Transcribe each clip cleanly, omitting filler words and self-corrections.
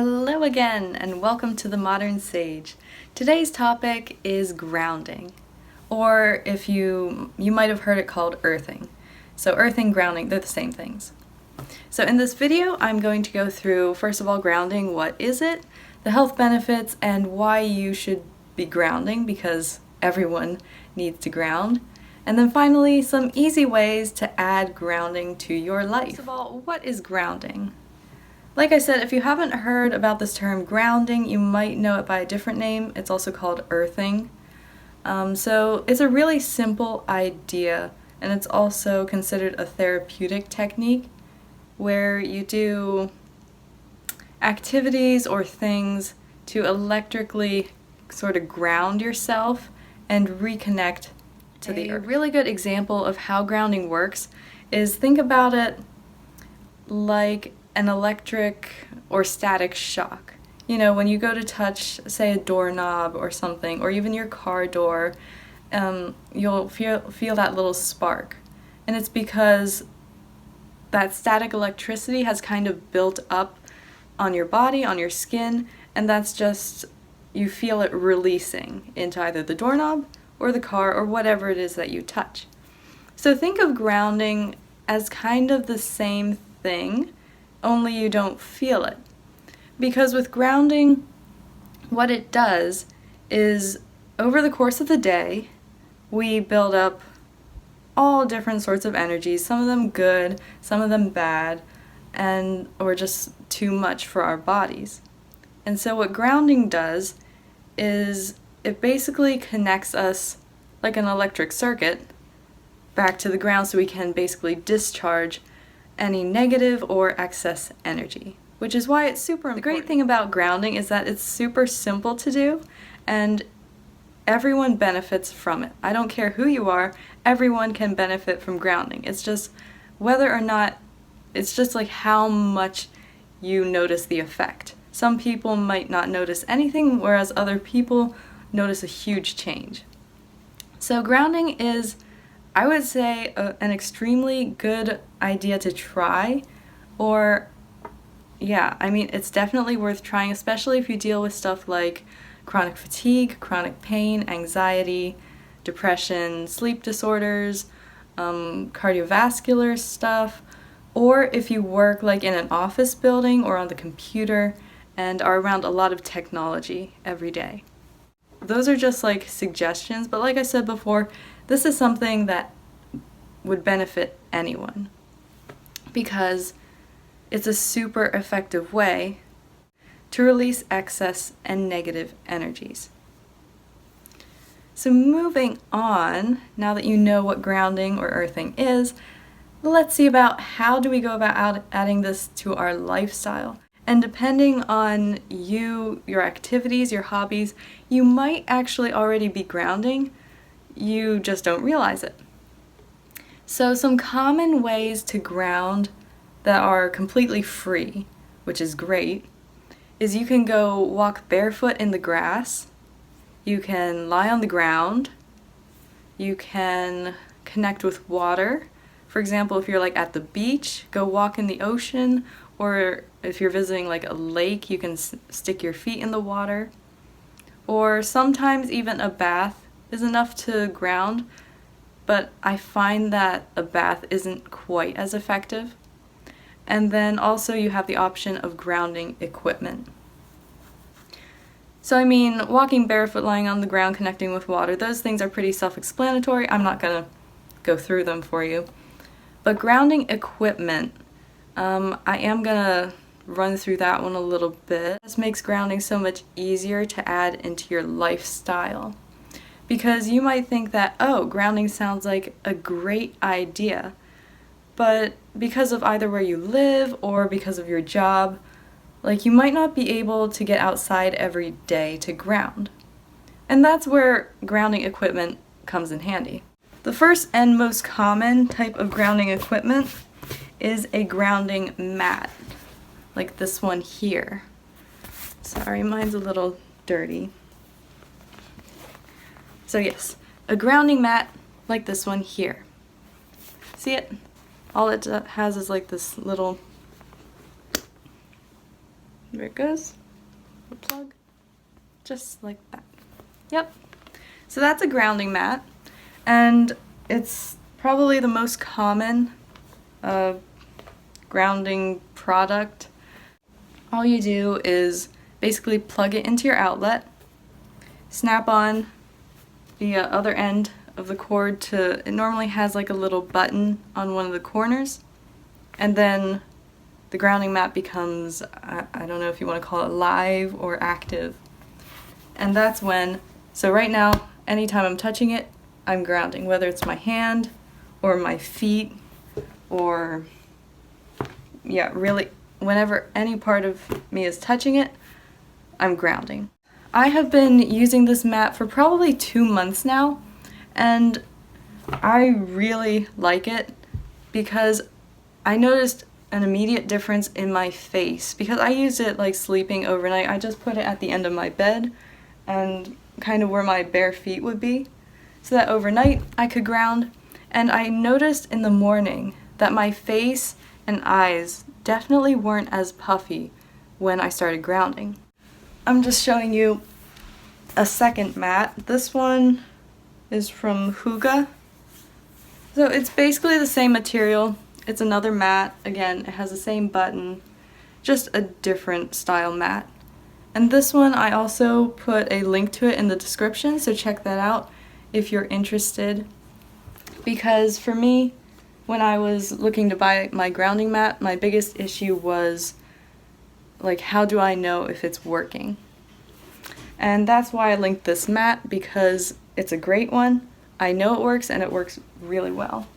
Hello again, and welcome to the Modern Sage. Today's topic is grounding, or if you might have heard it called earthing. So earthing, grounding, they're the same things. So in this video, I'm going to go through, first of all, grounding, what is it, the health benefits, and why you should be grounding, because everyone needs to ground. And then finally, some easy ways to add grounding to your life. First of all, what is grounding? Like I said, if you haven't heard about this term grounding, you might know it by a different name. It's also called earthing. So it's a really simple idea, and it's also considered a therapeutic technique where you do activities or things to electrically sort of ground yourself and reconnect to the earth. A really good example of how grounding works is, think about it like an electric or static shock. You know, when you go to touch, say, a doorknob or something, or even your car door, you'll feel that little spark. And it's because that static electricity has kind of built up on your body, on your skin, and that's just, you feel it releasing into either the doorknob or the car or whatever it is that you touch. So think of grounding as kind of the same thing, only you don't feel it. Because with grounding, what it does is, over the course of the day, we build up all different sorts of energies, some of them good, some of them bad, or just too much for our bodies. And so what grounding does is it basically connects us like an electric circuit back to the ground, so we can basically discharge any negative or excess energy, which is why it's super important. The great thing about grounding is that it's super simple to do, and everyone benefits from it. I don't care who you are, everyone can benefit from grounding. It's just whether or not, it's just like how much you notice the effect. Some people might not notice anything, whereas other people notice a huge change. So grounding is, I would say, an extremely good idea to try, or yeah, I mean, it's definitely worth trying, especially if you deal with stuff like chronic fatigue, chronic pain, anxiety, depression, sleep disorders, cardiovascular stuff, or if you work like in an office building or on the computer and are around a lot of technology every day. Those are just like suggestions, but like I said before, this is something that would benefit anyone because it's a super effective way to release excess and negative energies. So moving on, now that you know what grounding or earthing is, let's see about how do we go about adding this to our lifestyle. And depending on you, your activities, your hobbies, you might actually already be grounding. You just don't realize it. So some common ways to ground that are completely free, which is great, is you can go walk barefoot in the grass, you can lie on the ground, you can connect with water. For example, if you're like at the beach, go walk in the ocean, or if you're visiting like a lake, you can stick your feet in the water. Or sometimes even a bath is enough to ground, but I find that a bath isn't quite as effective. And then also you have the option of grounding equipment. So I mean, walking barefoot, lying on the ground, connecting with water, those things are pretty self-explanatory. I'm not going to go through them for you. But grounding equipment, I am going to run through that one a little bit. This makes grounding so much easier to add into your lifestyle. Because you might think that, oh, grounding sounds like a great idea, but because of either where you live or because of your job, like you might not be able to get outside every day to ground. And that's where grounding equipment comes in handy. The first and most common type of grounding equipment is a grounding mat, like this one here. Sorry, mine's a little dirty. So yes, a grounding mat like this one here. See it? All it has is like this little There it goes. The plug. Just like that. Yep. So that's a grounding mat, and it's probably the most common grounding product. All you do is basically plug it into your outlet, snap on the other end of the cord to, it normally has like a little button on one of the corners, and then the grounding mat becomes, I don't know if you want to call it live or active. And that's when, so right now, anytime I'm touching it, I'm grounding, whether it's my hand or my feet or, yeah, really, whenever any part of me is touching it, I'm grounding. I have been using this mat for probably 2 months now, and I really like it because I noticed an immediate difference in my face because I used it like sleeping overnight. I just put it at the end of my bed and kind of where my bare feet would be so that overnight I could ground, and I noticed in the morning that my face and eyes definitely weren't as puffy when I started grounding. I'm just showing you a second mat. This one is from Huga. So it's basically the same material. It's another mat. Again, it has the same button, just a different style mat. And this one, I also put a link to it in the description, so check that out if you're interested. Because for me, when I was looking to buy my grounding mat, my biggest issue was, like, how do I know if it's working? And that's why I linked this mat, because it's a great one. I know it works, and it works really well.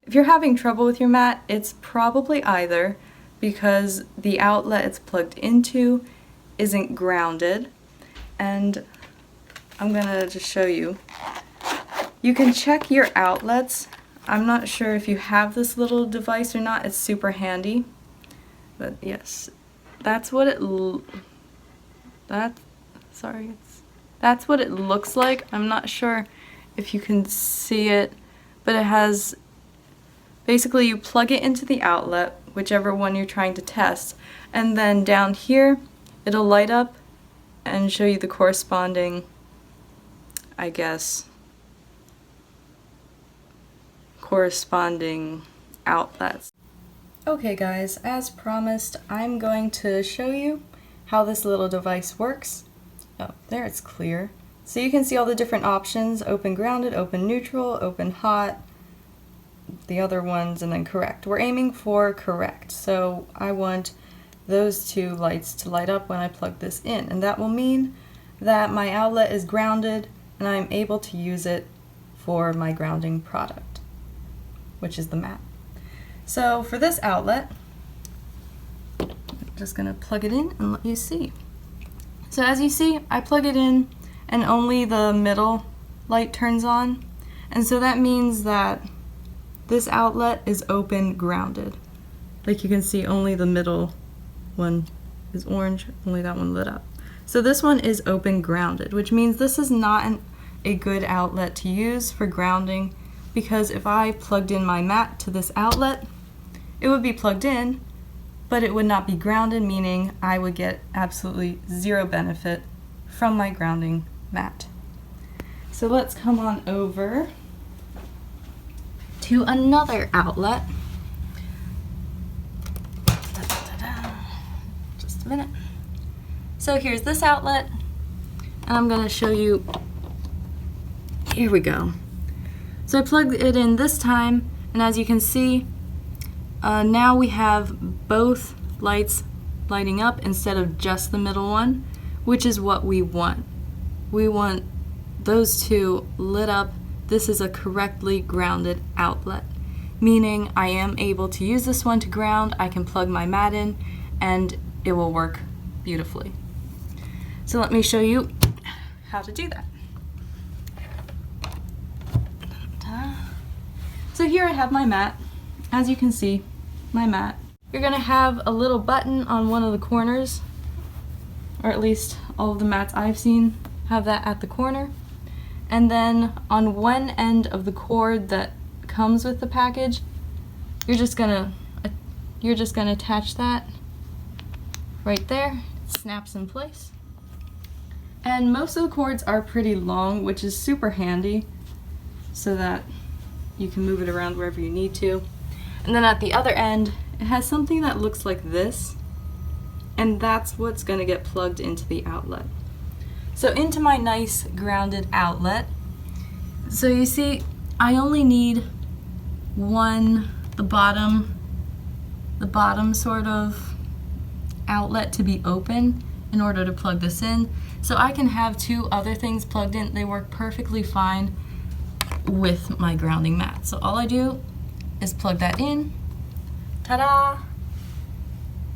If you're having trouble with your mat, it's probably either because the outlet it's plugged into isn't grounded, and I'm gonna just show you. You can check your outlets. I'm not sure if you have this little device or not. It's super handy, but yes, that's what it that's what it looks like. I'm not sure if you can see it, but it has, basically you plug it into the outlet, whichever one you're trying to test, and then down here it'll light up and show you the corresponding, I guess, corresponding outlets. Okay guys, as promised, I'm going to show you how this little device works. Oh, there it's clear. So you can see all the different options: open grounded, open neutral, open hot, the other ones, and then correct. We're aiming for correct, so I want those two lights to light up when I plug this in, and that will mean that my outlet is grounded and I'm able to use it for my grounding product, which is the mat. So for this outlet, I'm just gonna plug it in and let you see. So as you see, I plug it in and only the middle light turns on, and so that means that this outlet is open grounded. Like you can see, only the middle one is orange, only that one lit up. So this one is open grounded, which means this is not a good outlet to use for grounding, because if I plugged in my mat to this outlet, it would be plugged in, but it would not be grounded, meaning I would get absolutely zero benefit from my grounding mat. So let's come on over to another outlet. Just a minute. So here's this outlet, and I'm gonna show you, here we go. So I plugged it in this time, and as you can see, now we have both lights lighting up instead of just the middle one, which is what we want. We want those two lit up. This is a correctly grounded outlet, meaning I am able to use this one to ground. I can plug my mat in and it will work beautifully. So let me show you how to do that. So here I have my mat. As you can see, my mat. You're gonna have a little button on one of the corners, or at least all of the mats I've seen have that at the corner. And then on one end of the cord that comes with the package, you're just gonna attach that right there, it snaps in place. And most of the cords are pretty long, which is super handy so that you can move it around wherever you need to. And then at the other end, it has something that looks like this, and that's what's going to get plugged into the outlet. So into my nice grounded outlet, so you see I only need the bottom sort of outlet to be open in order to plug this in. So I can have two other things plugged in. They work perfectly fine with my grounding mat. So all I do is plug that in. Ta-da!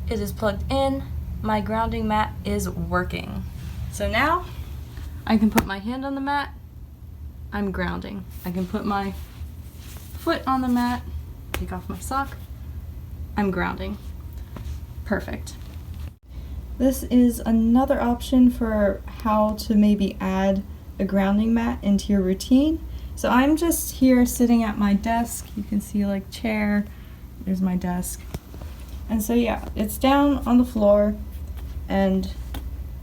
It is plugged in. My grounding mat is working. So now I can put my hand on the mat. I'm grounding. I can put my foot on the mat, take off my sock. I'm grounding. Perfect. This is another option for how to maybe add a grounding mat into your routine. So I'm just here sitting at my desk. You can see like chair, there's my desk. And so yeah, it's down on the floor and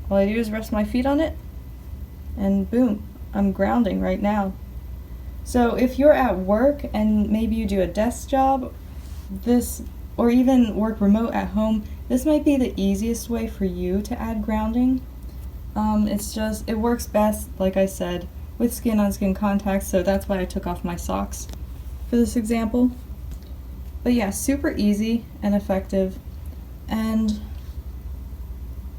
all I do is rest my feet on it and boom, I'm grounding right now. So if you're at work and maybe you do a desk job, or even work remote at home, this might be the easiest way for you to add grounding. It works best, like I said, with skin-on-skin contact, so that's why I took off my socks for this example. But yeah, super easy and effective. And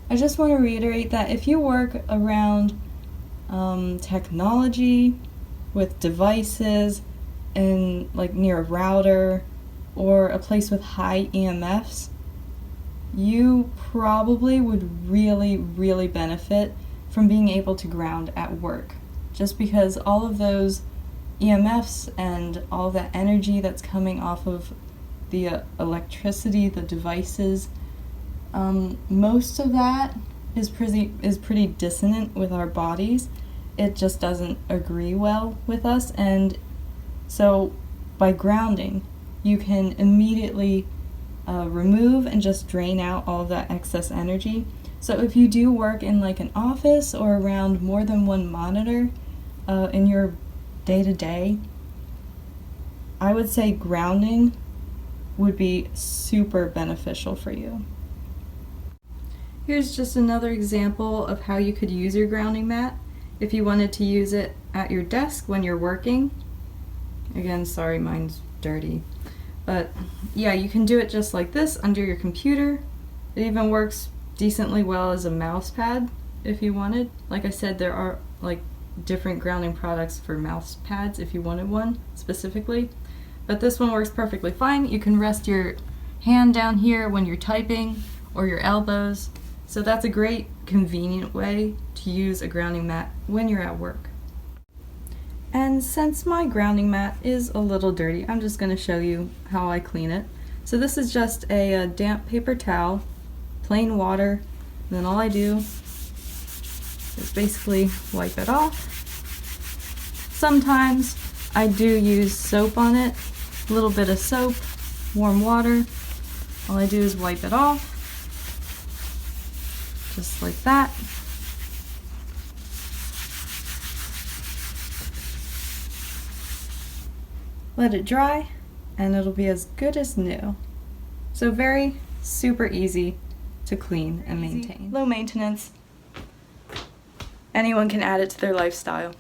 I just want to reiterate that if you work around technology with devices and like near a router or a place with high EMFs, you probably would really benefit from being able to ground at work, just because all of those EMFs and all of that energy that's coming off of the electricity, the devices, most of that is pretty dissonant with our bodies. It just doesn't agree well with us, and so by grounding you can immediately remove and just drain out all of that excess energy. So if you do work in like an office or around more than one monitor in your day-to-day, I would say grounding would be super beneficial for you. Here's just another example of how you could use your grounding mat if you wanted to use it at your desk when you're working. Again, sorry, mine's dirty. But yeah, you can do it just like this under your computer. It even works decently well as a mouse pad if you wanted. Like I said, there are like different grounding products for mouse pads if you wanted one specifically. But this one works perfectly fine. You can rest your hand down here when you're typing or your elbows. So that's a great convenient way to use a grounding mat when you're at work. And since my grounding mat is a little dirty, I'm just going to show you how I clean it. So this is just a damp paper towel, plain water, and then all I do is basically wipe it off. Sometimes I do use soap on it, a little bit of soap, warm water. All I do is wipe it off, just like that. Let it dry, and it'll be as good as new. So very super easy to clean and maintain. Low maintenance. Anyone can add it to their lifestyle.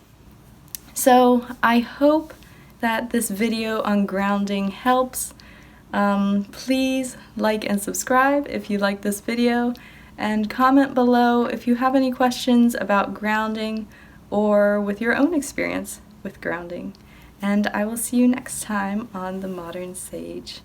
So I hope that this video on grounding helps. Please like and subscribe if you like this video, and comment below if you have any questions about grounding or with your own experience with grounding. And I will see you next time on The Modern Sage.